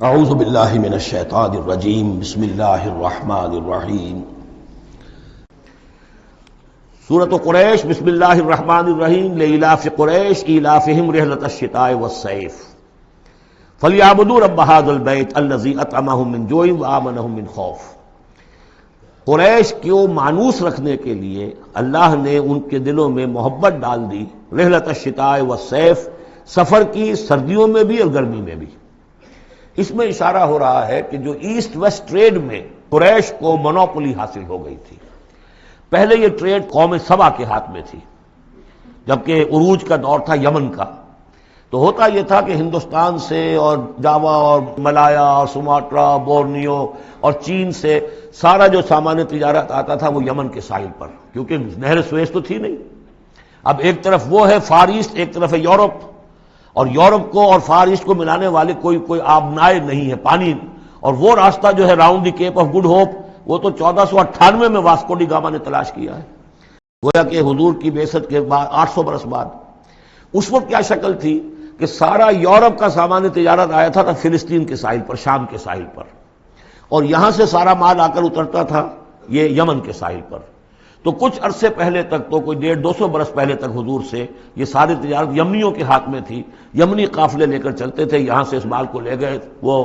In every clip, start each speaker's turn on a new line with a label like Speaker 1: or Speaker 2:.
Speaker 1: اعوذ باللہ من الشیطان الرجیم بسم اللہ الرحمن الرحیم سورۃ قریش بسم اللہ الرحمن الرحیم لإلاف قریش إلافهم رحلة الشتاء والصيف فلیعبدوا رب هذا البیت الذی اطعمهم من جوع وآمنهم من خوف۔ قریش کو مانوس رکھنے کے لیے اللہ نے ان کے دلوں میں محبت ڈال دی، رحلة الشتاء والصيف، سفر کی سردیوں میں بھی اور گرمی میں بھی۔ اس میں اشارہ ہو رہا ہے کہ جو ایسٹ ویسٹ ٹریڈ میں قریش کو مونوپولی حاصل ہو گئی تھی۔ پہلے یہ ٹریڈ قوم سبا کے ہاتھ میں تھی، جبکہ عروج کا دور تھا یمن کا۔ تو ہوتا یہ تھا کہ ہندوستان سے اور جاوا اور ملایا اور سماٹرا، بورنیو اور چین سے سارا جو سامان تجارت آتا تھا وہ یمن کے ساحل پر، کیونکہ نہر سویس تو تھی نہیں۔ اب ایک طرف وہ ہے فار ایسٹ، ایک طرف ہے یورپ، اور یورپ کو اور فار ایسٹ کو ملانے والے کوئی آبنائے نہیں ہے، پانی۔ اور وہ راستہ جو ہے round the Cape of Good Hope, وہ تو 1498 میں واسکو ڈی گاما نے تلاش کیا ہے، گویا کہ حضور کی بعثت کے بعد 800 برس بعد۔ اس وقت کیا شکل تھی کہ سارا یورپ کا سامان تجارت آیا تھا فلسطین کے ساحل پر، شام کے ساحل پر، اور یہاں سے سارا مال آ کر اترتا تھا یہ یمن کے ساحل پر۔ تو کچھ عرصے پہلے تک، تو کوئی 150-200 برس پہلے تک حضور سے یہ ساری تجارت یمنیوں کے ہاتھ میں تھی۔ یمنی قافلے لے کر چلتے تھے، یہاں سے اس مال کو لے گئے وہ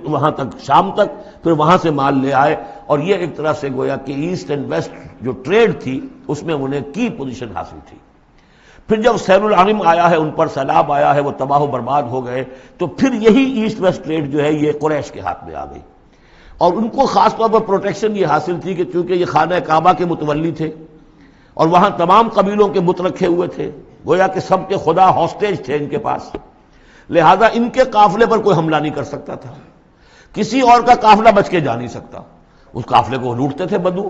Speaker 1: وہاں تک، شام تک، پھر وہاں سے مال لے آئے، اور یہ ایک طرح سے گویا کہ ایسٹ اینڈ ویسٹ جو ٹریڈ تھی اس میں انہیں کی پوزیشن حاصل تھی۔ پھر جب سیل العرم آیا ہے، ان پر سیلاب آیا ہے، وہ تباہ و برباد ہو گئے، تو پھر یہی ایسٹ ویسٹ ٹریڈ جو ہے یہ قریش کے ہاتھ میں آ گئی۔ اور ان کو خاص طور پر پروٹیکشن یہ حاصل تھی کہ چونکہ یہ خانہ کعبہ کے متولی تھے اور وہاں تمام قبیلوں کے بت رکھے ہوئے تھے، گویا کہ سب کے خدا ہاسٹیج تھے ان کے پاس، لہذا ان کے قافلے پر کوئی حملہ نہیں کر سکتا تھا، کسی اور کا قافلہ بچ کے جا نہیں سکتا۔ اس قافلے کو لوٹتے تھے بدو،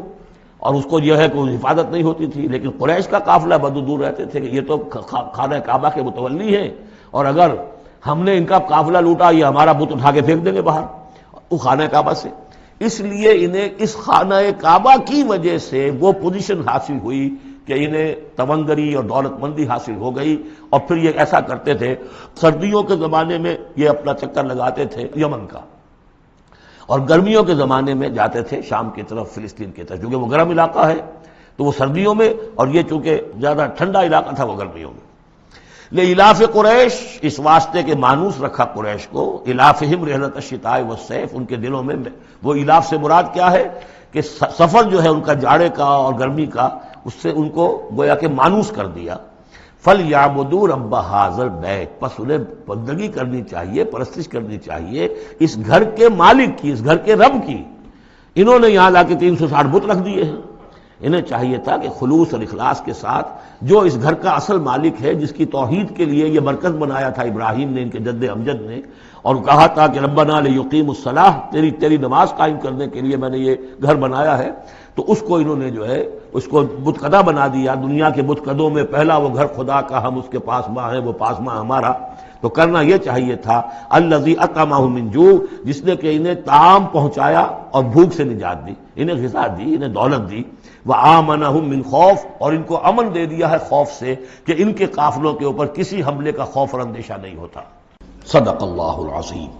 Speaker 1: اور اس کو یہ ہے کہ حفاظت نہیں ہوتی تھی، لیکن قریش کا قافلہ بدو دور رہتے تھے کہ یہ تو خانہ کعبہ کے متولی ہیں، اور اگر ہم نے ان کا قافلہ لوٹا یہ ہمارا بت اٹھا کے پھینک دیں گے باہر وہ خانہ کعبہ سے۔ اس لیے انہیں اس خانہ کعبہ کی وجہ سے وہ پوزیشن حاصل ہوئی کہ انہیں تونگری اور دولت مندی حاصل ہو گئی، اور پھر یہ ایسا کرتے تھے، سردیوں کے زمانے میں یہ اپنا چکر لگاتے تھے یمن کا، اور گرمیوں کے زمانے میں جاتے تھے شام کی طرف، فلسطین کی طرف، کیونکہ وہ گرم علاقہ ہے تو وہ سردیوں میں، اور یہ چونکہ زیادہ ٹھنڈا علاقہ تھا وہ گرمیوں میں۔ لإلاف قریش، اس واسطے کے مانوس رکھا قریش کو، إلافهم رحلة الشتاء والصيف، ان کے دلوں میں وہ الاف سے مراد کیا ہے کہ سفر جو ہے ان کا جاڑے کا اور گرمی کا، اس سے ان کو گویا کہ مانوس کر دیا۔ فَلْيَعْبُدُوا رَبَّ هَٰذَا الْبَيْتِ، پس انہیں بندگی کرنی چاہیے، پرستش کرنی چاہیے اس گھر کے مالک کی، اس گھر کے رب کی۔ انہوں نے یہاں لا کے 360 بت رکھ دیے ہیں، انہیں چاہیے تھا کہ خلوص اور اخلاص کے ساتھ جو اس گھر کا اصل مالک ہے، جس کی توحید کے لیے یہ مرکز بنایا تھا ابراہیم نے، ان کے جد امجد نے، اور کہا تھا کہ ربنا لیقیموا الصلاۃ، تیری نماز قائم کرنے کے لیے میں نے یہ گھر بنایا ہے، تو اس کو انہوں نے جو ہے اس کو بت قدا بنا دیا۔ دنیا کے بت قدوں میں پہلا وہ گھر خدا کا، ہم اس کے پاس ماں ہیں، وہ پاس ماں ہمارا۔ تو کرنا یہ چاہیے تھا الذی اطعمهم من جوع، جس نے کہ انہیں طعام پہنچایا اور بھوک سے نجات دی، انہیں غذا دی، انہیں دولت دی، وآمنهم من خوف، اور ان کو امن دے دیا ہے خوف سے کہ ان کے قافلوں کے اوپر کسی حملے کا خوف اور اندیشہ نہیں ہوتا۔ صدق اللہ العظیم۔